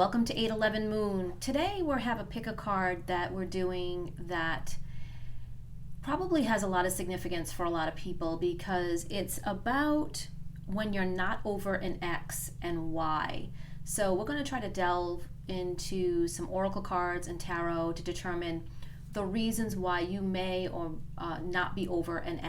Welcome to 811 Moon. Today we have a pick a card that we're doing that probably has a lot of significance for a lot of people because it's about when you're not over an ex and why. So we're going to try to delve into some oracle cards and tarot to determine the reasons why you may or not be over an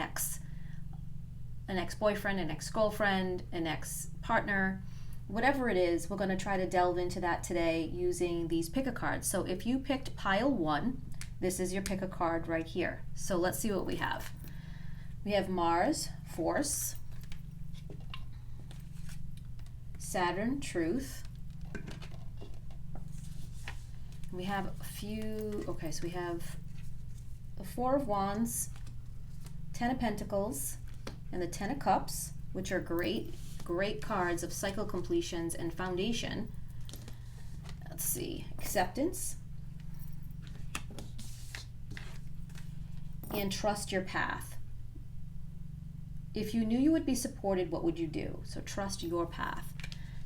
ex-boyfriend, an ex-girlfriend, an ex-partner. Whatever it is, we're going to try to delve into that today using these pick a cards. So if you picked pile 1, this is your pick a card right here. So let's see what we have. We have Mars, Force, Saturn, Truth. We have a few, okay, so we have the Four of Wands, Ten of Pentacles, and the Ten of Cups, which are great cards of cycle completions and foundation. Let's see, acceptance and trust your path. If you knew you would be supported, what would you do? So trust your path.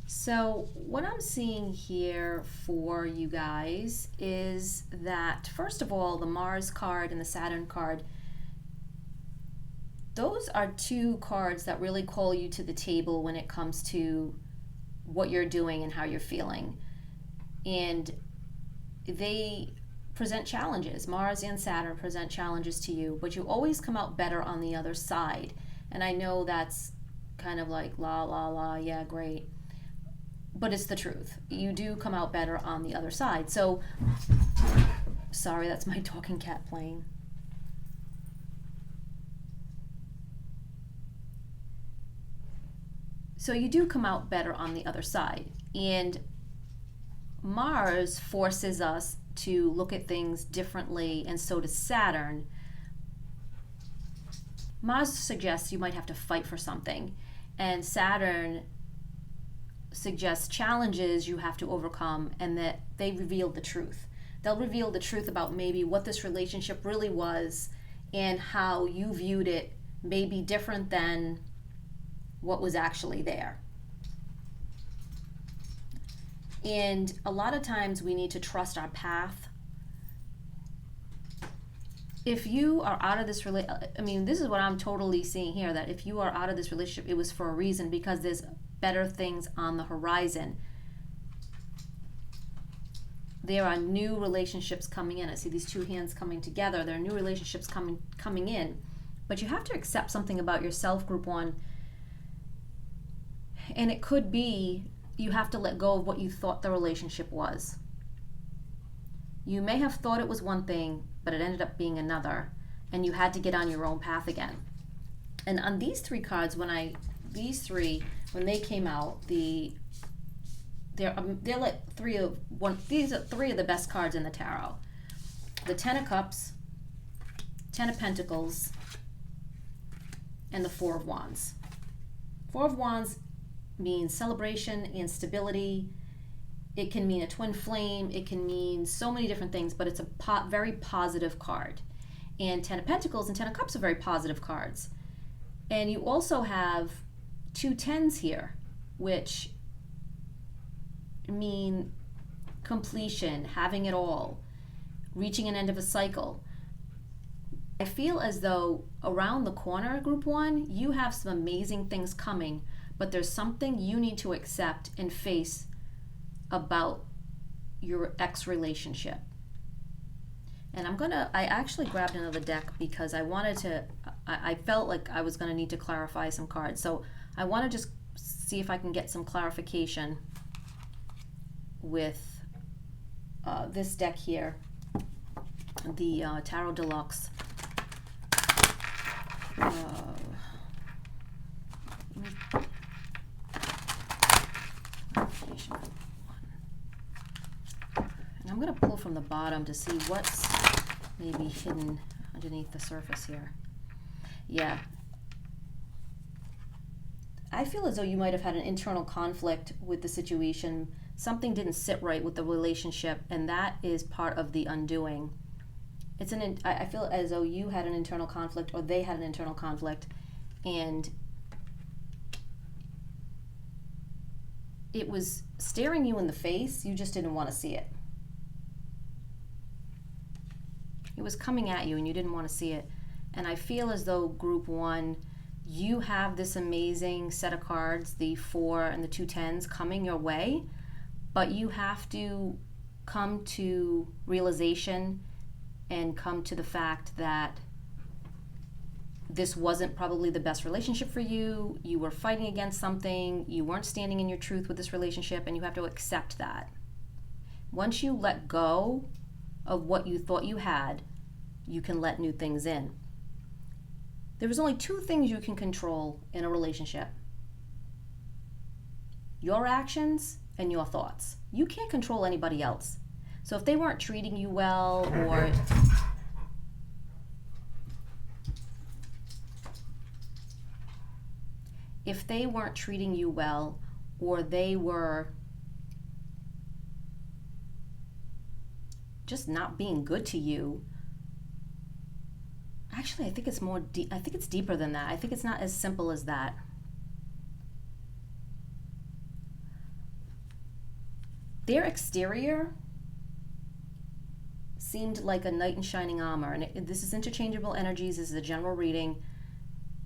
So what I'm seeing here for you guys is that, first of all, the Mars card and the Saturn card, those are two cards that really call you to the table when it comes to what you're doing and how you're feeling. And they present challenges. Mars and Saturn present challenges to you, but you always come out better on the other side. And I know that's kind of like la, la, la, yeah, great. But it's the truth. You do come out better on the other side. So, sorry, that's my talking cat playing. So you do come out better on the other side. And Mars forces us to look at things differently, and so does Saturn. Mars suggests you might have to fight for something, and Saturn suggests challenges you have to overcome, and that they reveal the truth. They'll reveal the truth about maybe what this relationship really was and how you viewed it may be different than what was actually there. And a lot of times we need to trust our path. If you are out of this this is what I'm totally seeing here, that if you are out of this relationship, it was for a reason, because there's better things on the horizon. There are new relationships coming in. I see these two hands coming together. There are new relationships coming in. But you have to accept something about yourself, Group 1. And it could be you have to let go of what you thought the relationship was. You may have thought it was one thing, but it ended up being another, and you had to get on your own path again. And on these three cards, when they came out, they're like three of one. These are three of the best cards in the tarot: the Ten of Cups, Ten of Pentacles, and the Four of Wands. Four of Wands means celebration and stability. It can mean a twin flame. It can mean so many different things, but it's a very positive card. And Ten of Pentacles and Ten of Cups are very positive cards. And you also have two tens here, which mean completion, having it all, reaching an end of a cycle. I feel as though around the corner, Group 1, you have some amazing things coming, but there's something you need to accept and face about your ex relationship. And I actually grabbed another deck because I felt like I was going to need to clarify some cards. So I want to just see if I can get some clarification with this deck here, the Tarot Deluxe. And I'm going to pull from the bottom to see what's maybe hidden underneath the surface here. Yeah. I feel as though you might have had an internal conflict with the situation. Something didn't sit right with the relationship, and that is part of the undoing. I feel as though you had an internal conflict, or they had an internal conflict, and it was staring you in the face, you just didn't want to see it. It was coming at you and you didn't want to see it. And I feel as though group 1, you have this amazing set of cards, the 4 and the 2 10s coming your way, but you have to come to realization and come to the fact that this wasn't probably the best relationship for you. You were fighting against something. You weren't standing in your truth with this relationship, and you have to accept that. Once you let go of what you thought you had, you can let new things in. There is only 2 things you can control in a relationship: your actions and your thoughts. You can't control anybody else. So if they weren't treating you well, or if they weren't treating you well, or they were just not being good to you, actually, I think it's more I think it's deeper than that. I think it's not as simple as that. Their exterior seemed like a knight in shining armor, and this is interchangeable energies. This is a general reading.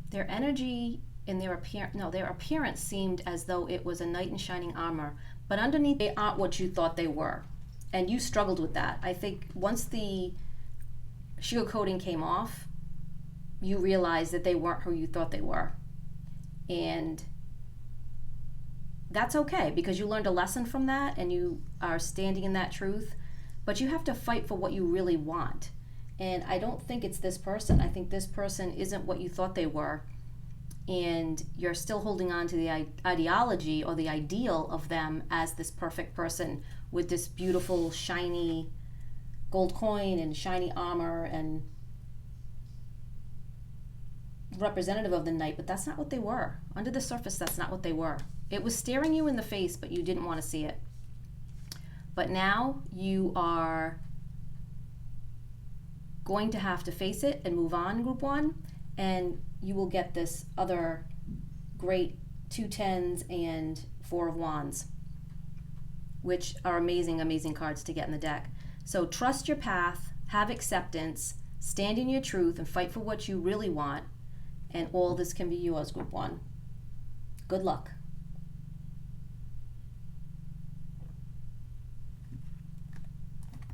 Their energy and their appearance seemed as though it was a knight in shining armor, but underneath they aren't what you thought they were, and you struggled with that. I think once the sugarcoating came off, you realized that they weren't who you thought they were, and that's okay, because you learned a lesson from that and you are standing in that truth. But you have to fight for what you really want, and I don't think it's this person. I think this person isn't what you thought they were, and you're still holding on to the ideology or the ideal of them as this perfect person with this beautiful shiny gold coin and shiny armor and representative of the knight, but that's not what they were. Under the surface, that's not what they were. It was staring you in the face, but you didn't want to see it. But now you are going to have to face it and move on, group 1, and you will get this other great 2 10s and 4 of wands, which are amazing, amazing cards to get in the deck. So trust your path, have acceptance, stand in your truth, and fight for what you really want, and all this can be yours, group 1. Good luck.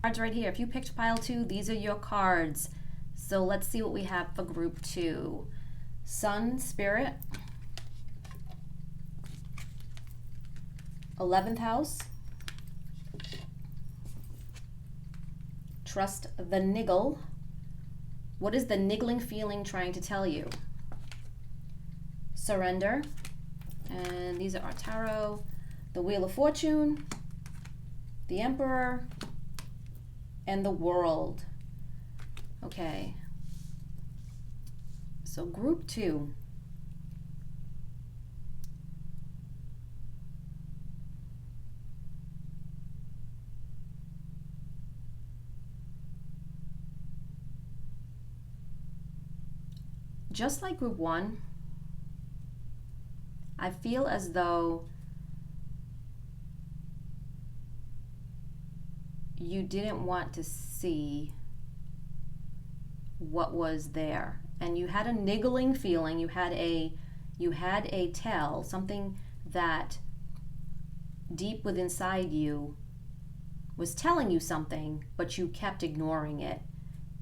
Cards right here. If you picked pile 2, these are your cards. So let's see what we have for group 2. Sun, Spirit, 11th house, trust the niggle. What is the niggling feeling trying to tell you? Surrender, and these are our tarot. The Wheel of Fortune, the Emperor, and the World. Okay, so group 2. Just like group 1, I feel as though you didn't want to see what was there, and you had a niggling feeling. You had a tell, something that deep within inside you was telling you something, but you kept ignoring it,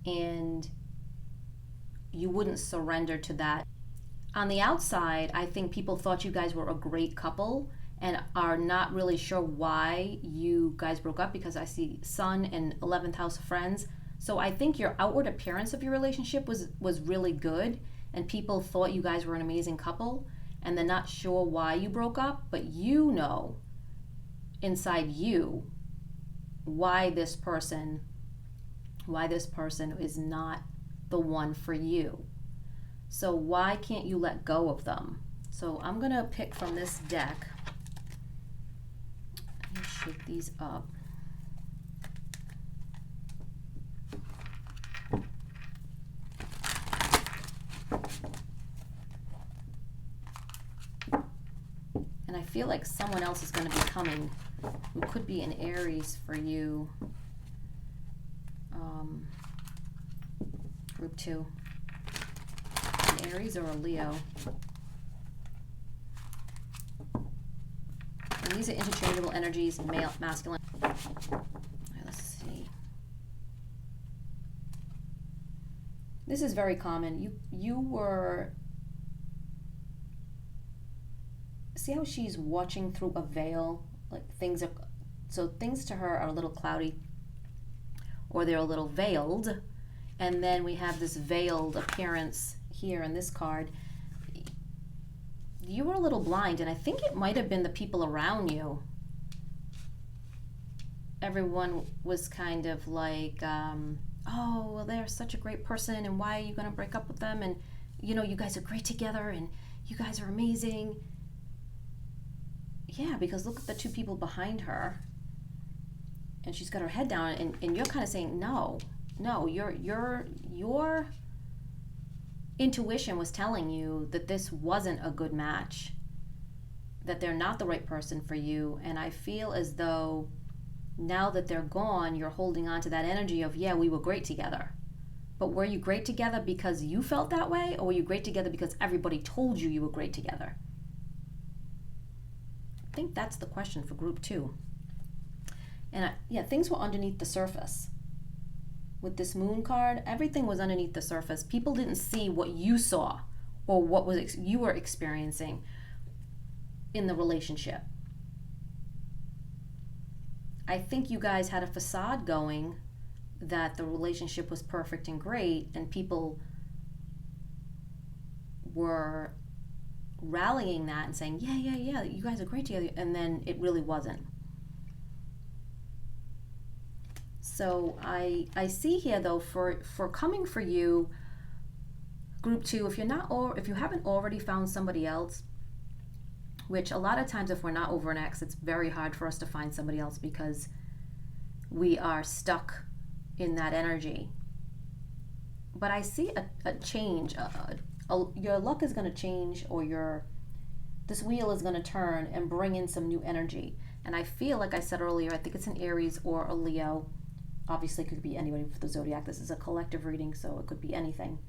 and you wouldn't surrender to that. On the outside, I think people thought you guys were a great couple and are not really sure why you guys broke up, because I see Sun and 11th house friends. So I think your outward appearance of your relationship was really good, and people thought you guys were an amazing couple, and they're not sure why you broke up, but you know inside you why this person is not the one for you. So why can't you let go of them? So I'm gonna pick from this deck. Let me shake these up. And I feel like someone else is going to be coming who could be an Aries for you. Group 2. An Aries or a Leo. And these are interchangeable energies, male, masculine. All right, let's see. This is very common. You were... See how she's watching through a veil? Like things are... So things to her are a little cloudy, or they're a little veiled. And then we have this veiled appearance here in this card. You were a little blind, and I think it might have been the people around you. Everyone was kind of like, oh, well, they're such a great person, and why are you going to break up with them? And, you know, you guys are great together, and you guys are amazing. Yeah, because look at the two people behind her. And she's got her head down, and you're kind of saying, no, your intuition was telling you that this wasn't a good match, that they're not the right person for you. And I feel as though now that they're gone, you're holding on to that energy of, yeah, we were great together. But were you great together because you felt that way, or were you great together because everybody told you were great together? I think that's the question for group 2. And yeah, things were underneath the surface. With this moon card, everything was underneath the surface. People didn't see what you saw or what was you were experiencing in the relationship. I think you guys had a facade going that the relationship was perfect and great, and people were rallying that and saying, yeah, you guys are great together, and then it really wasn't. So I see here though, for coming for you, group 2, if you haven't already found somebody else, which a lot of times if we're not over an ex, it's very hard for us to find somebody else because we are stuck in that energy. But I see a change. Your luck is going to change, or this wheel is going to turn and bring in some new energy. And I feel, like I said earlier, I think it's an Aries or a Leo. Obviously, it could be anybody for the zodiac. This is a collective reading, so it could be anything.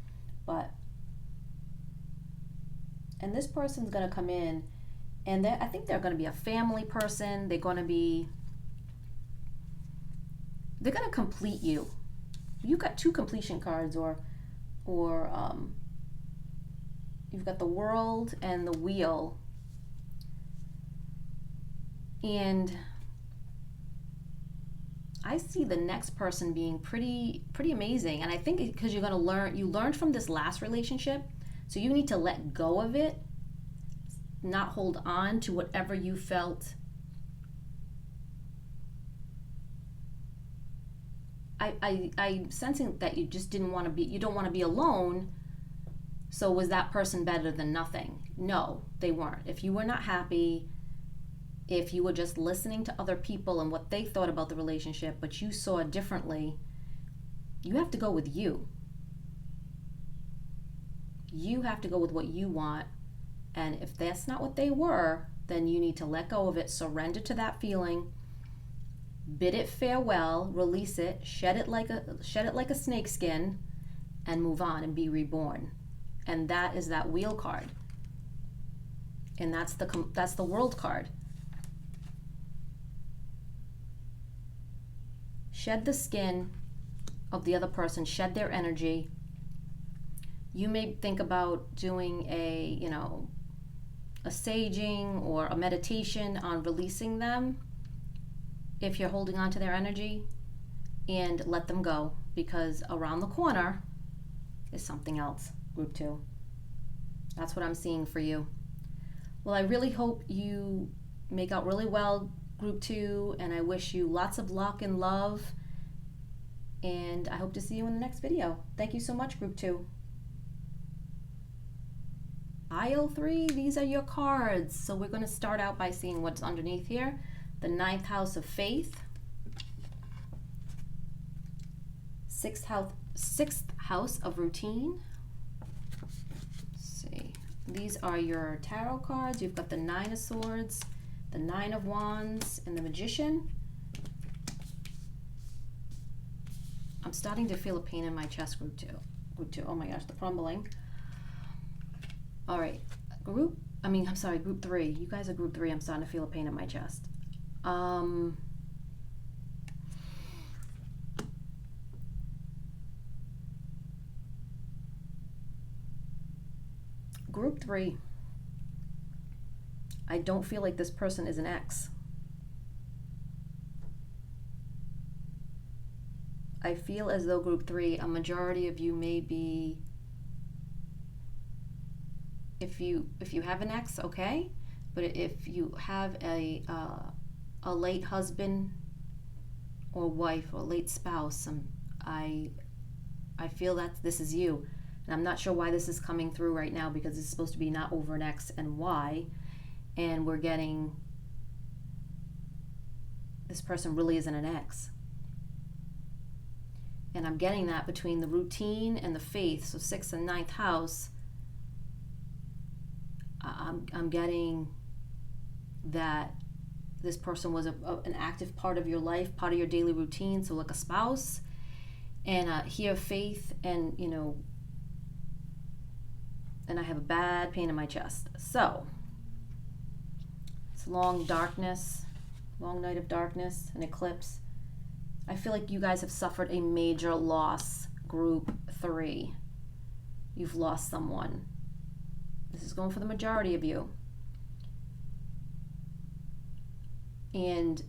And this person's going to come in, and I think they're going to be a family person. They're going to complete you. You've got 2 completion cards, or you've got the World and the Wheel. And I see the next person being pretty amazing. And I think because you learned from this last relationship, so you need to let go of it, not hold on to whatever you felt. I'm sensing that you just you don't want to be alone. So was that person better than nothing? No, they weren't. If you were not happy, if you were just listening to other people and what they thought about the relationship, but you saw it differently, you have to go with you. You have to go with what you want. And if that's not what they were, then you need to let go of it, surrender to that feeling, bid it farewell, release it, shed it like a snake skin, and move on and be reborn. And that is that Wheel card. And that's the World card. Shed the skin of the other person, shed their energy. You may think about doing a saging or a meditation on releasing them if you're holding on to their energy, and let them go, because around the corner is something else, group 2. That's what I'm seeing for you. Well, I really hope you make out really well, group 2, and I wish you lots of luck and love, and I hope to see you in the next video. Thank you so much, group 2. Aisle 3, these are your cards. So we're going to start out by seeing what's underneath here. The 9th house of faith, 6th house of routine. Let's see. These are your tarot cards. You've got the 9 of swords, the Nine of Wands and the Magician. I'm starting to feel a pain in my chest, group two. Group two, oh my gosh, the crumbling. All right, group three. You guys are group three. I'm starting to feel a pain in my chest. Group three. I don't feel like this person is an ex. I feel as though group three, a majority of you may be, if you have an ex, okay, but if you have a late husband or wife or late spouse, I feel that this is you. And I'm not sure why this is coming through right now, because it's supposed to be not over an ex and why. And we're getting, this person really isn't an ex. And I'm getting that between the routine and the faith. So 6th and 9th house, I'm getting that this person was an active part of your life, part of your daily routine. So like a spouse, and here faith, and and I have a bad pain in my chest. So it's long darkness, long night of darkness, an eclipse. I feel like you guys have suffered a major loss, group three. You've lost someone. This is going for the majority of you. And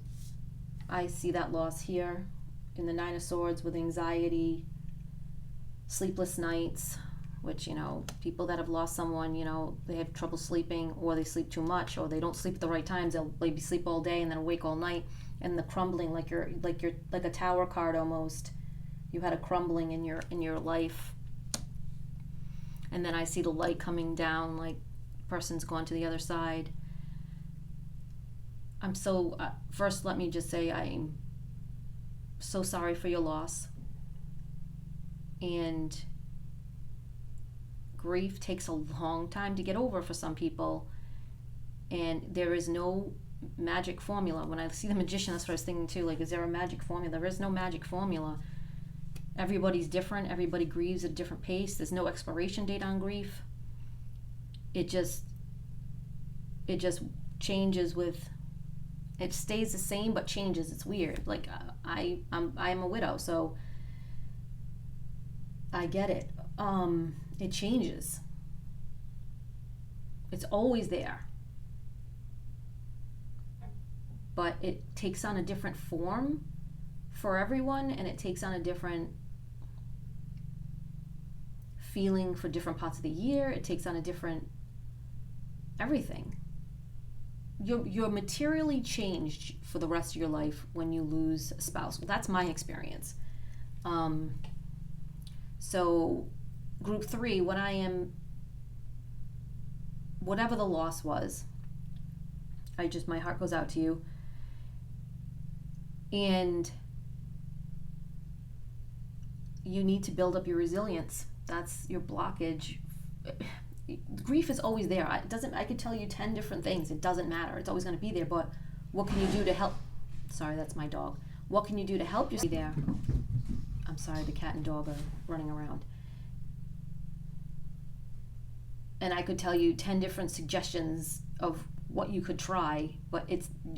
I see that loss here in the Nine of Swords with anxiety, sleepless nights, which, people that have lost someone, they have trouble sleeping, or they sleep too much, or they don't sleep at the right times. They'll maybe sleep all day and then awake all night. And the crumbling, like a tower card almost. You had a crumbling in your life. And then I see the light coming down, like the person's gone to the other side. I'm so, first let me just say I'm so sorry for your loss. And grief takes a long time to get over for some people. And there is no magic formula. When I see the Magician, that's what I was thinking too. Like, is there a magic formula? There is no magic formula. Everybody's different. Everybody grieves at a different pace. There's no expiration date on grief. It just changes with. It stays the same but changes. It's weird. Like I'm a widow, so I get it. It changes. It's always there. But it takes on a different form for everyone, and it takes on a different feeling for different parts of the year. It takes on a different everything. You're materially changed for the rest of your life when you lose a spouse. Well, that's my experience. So group three, whatever the loss was, my heart goes out to you. And you need to build up your resilience. That's your blockage. Grief is always there. I could tell you 10 different things. It doesn't matter. It's always going to be there. But what can you do to help? Sorry, that's my dog. What can you do to help yourself there? I'm sorry, the cat and dog are running around. And I could tell you 10 different suggestions of what you could try, but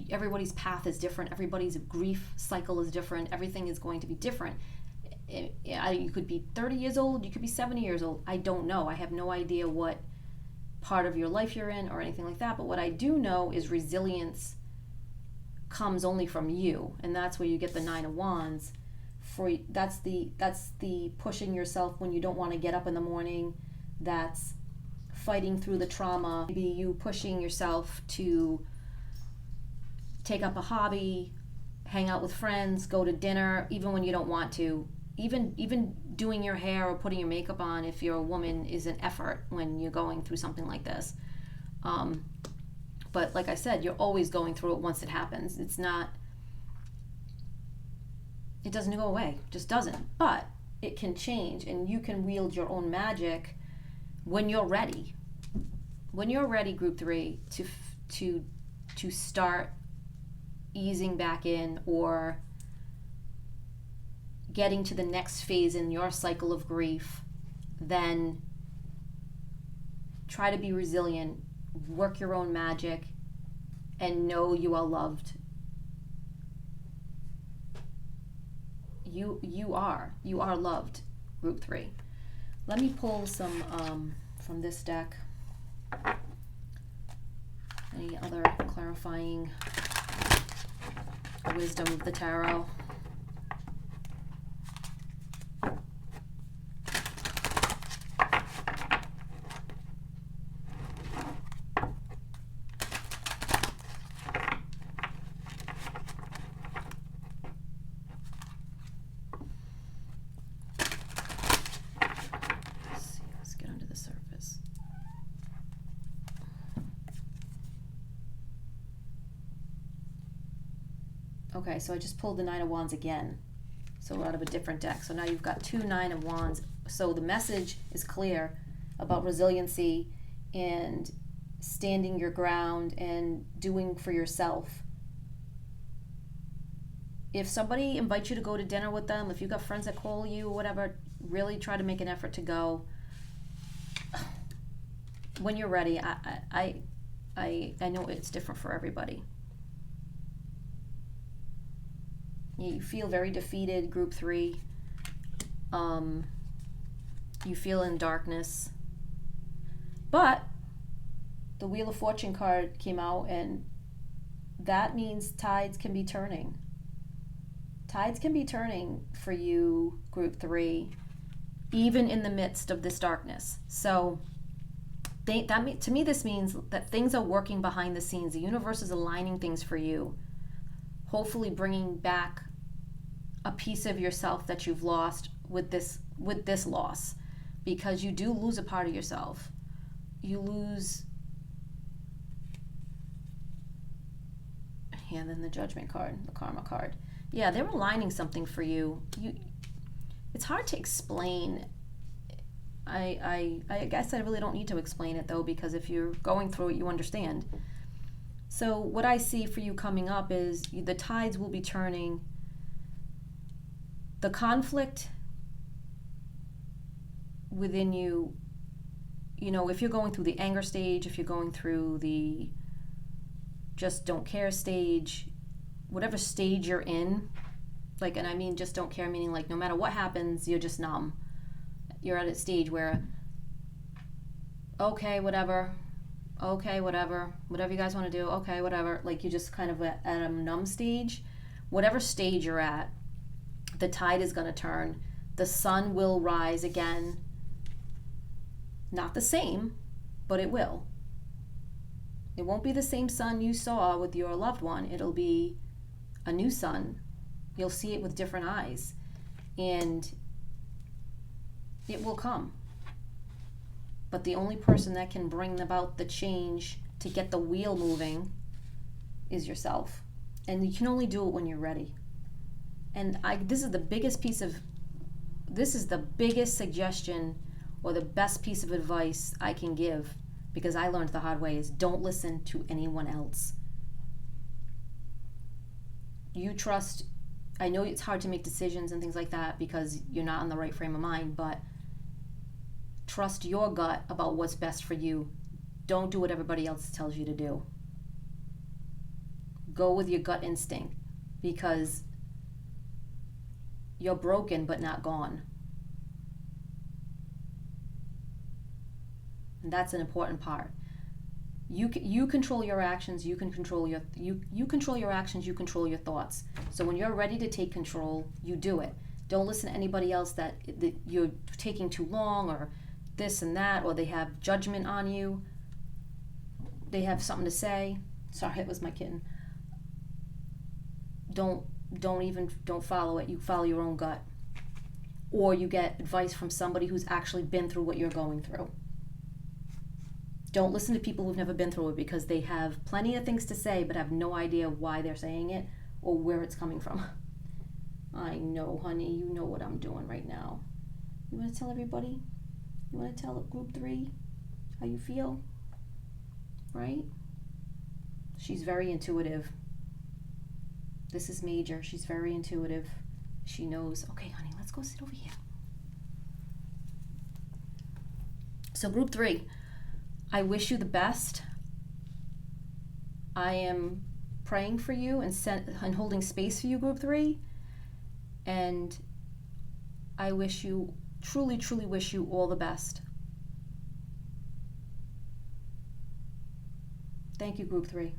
everybody's path is different. Everybody's grief cycle is different. Everything is going to be different. You could be 30 years old, you could be 70 years old. I don't know. I have no idea what part of your life you're in or anything like that. But what I do know is resilience comes only from you, and that's where you get the Nine of Wands. That's the pushing yourself when you don't want to get up in the morning. That's fighting through the trauma. Maybe you pushing yourself to take up a hobby, hang out with friends, go to dinner, even when you don't want to. Even doing your hair or putting your makeup on, if you're a woman, is an effort when you're going through something like this. But like I said, you're always going through it once it happens. It doesn't go away, it just doesn't. But it can change, and you can wield your own magic when you're ready. When you're ready, group three, to to start easing back in or getting to the next phase in your cycle of grief, then try to be resilient, work your own magic, and know you are loved. You are loved, group 3. Let me pull some from this deck. Any other clarifying wisdom of the tarot? Okay, so I just pulled the 9 of Wands again, so out of a different deck. So now you've got 2 9 of Wands. So the message is clear about resiliency and standing your ground and doing for yourself. If somebody invites you to go to dinner with them, if you've got friends that call you or whatever, really try to make an effort to go. When you're ready, I know it's different for everybody. You feel very defeated, group 3. You feel in darkness. But the Wheel of Fortune card came out, and that means tides can be turning. Tides can be turning for you, group 3, even in the midst of this darkness. So to me, this means that things are working behind the scenes. The universe is aligning things for you, hopefully bringing back a piece of yourself that you've lost with this loss, because you do lose a part of yourself. You lose, and then the Judgment card, the Karma card. Yeah, they're aligning something for you. It's hard to explain. I guess I really don't need to explain it though, because if you're going through it, you understand. So what I see for you coming up is the tides will be turning. The conflict within you, if you're going through the anger stage, if you're going through the just don't care stage, whatever stage you're in, and I mean just don't care, meaning no matter what happens, you're just numb. You're at a stage where, okay, whatever, whatever you guys want to do, okay, whatever, you're just kind of at a numb stage. Whatever stage you're at, the tide is going to turn. The sun will rise again. Not the same, but it will. It won't be the same sun you saw with your loved one. It'll be a new sun. You'll see it with different eyes. And it will come. But the only person that can bring about the change to get the wheel moving is yourself. And you can only do it when you're ready. And this is the biggest suggestion or the best piece of advice I can give, because I learned the hard way, is don't listen to anyone else. You trust, I know it's hard to make decisions and things like that because you're not in the right frame of mind, but trust your gut about what's best for you. Don't do what everybody else tells you to do. Go with your gut instinct, because you're broken but not gone. And that's an important part. You control your actions, you control your actions, you control your thoughts. So when you're ready to take control, you do it. Don't listen to anybody else that you're taking too long or this and that, or they have judgment on you. They have something to say. Sorry, it was my kitten. Don't follow it. You follow your own gut. Or you get advice from somebody who's actually been through what you're going through. Don't listen to people who've never been through it, because they have plenty of things to say but have no idea why they're saying it or where it's coming from. I know, honey, you know what I'm doing right now. You want to tell everybody? You want to tell group 3 how you feel? Right? She's very intuitive. This is major. She's very intuitive. She knows, okay, honey, let's go sit over here. So group 3, I wish you the best. I am praying for you and holding space for you, group 3. And I wish you, truly, truly wish you all the best. Thank you, group 3.